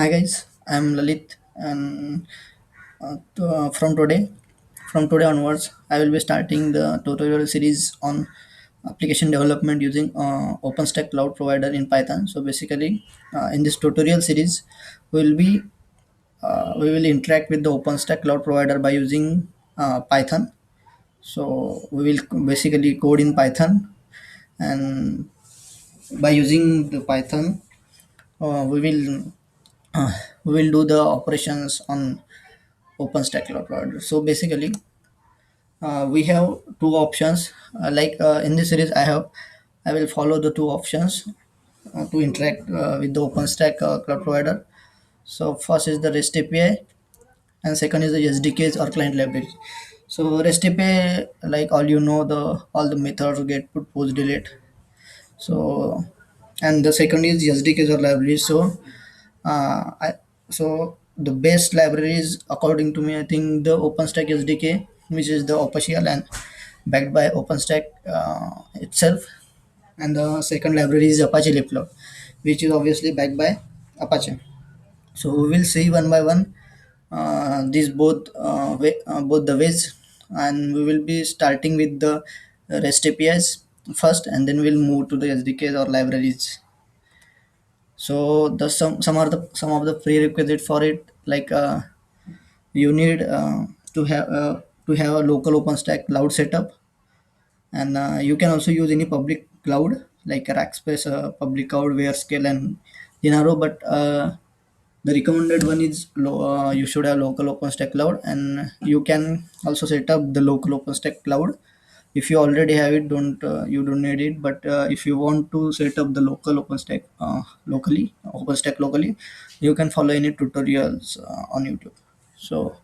Hi guys, I'm Lalit, and from today onwards, I will be starting the tutorial series on application development using OpenStack cloud provider in Python. So basically, in this tutorial series, we will be we will interact with the OpenStack cloud provider by using Python. So we will basically code in Python, and by using the Python, we will uh, we will do the operations on OpenStack cloud provider. So basically, we have two options. In this series, I will follow the two options to interact with the OpenStack cloud provider. So first is the REST API, and second is the SDKs or client library. So REST API, like all the methods get put, post, delete. So and the second is SDKs or libraries. I so the best libraries according to me, I think the OpenStack SDK, which is the official and backed by OpenStack itself, and the second library is Apache Libcloud, which is obviously backed by Apache. So we will see one by one these both the ways, and we will be starting with the REST APIs first, and then we'll move to the SDKs or libraries. So the some of the prerequisite for it, you need to have a local OpenStack cloud setup, and you can also use any public cloud like a Rackspace public cloud, Scale and Linaro. But the recommended one is you should have local OpenStack cloud, and you can also set up the local OpenStack cloud. If you already have it, don't you don't need it. But if you want to set up the local OpenStack locally, you can follow any tutorials on YouTube. So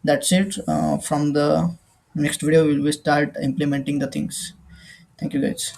that's it. From the next video, we will start implementing the things. Thank you guys.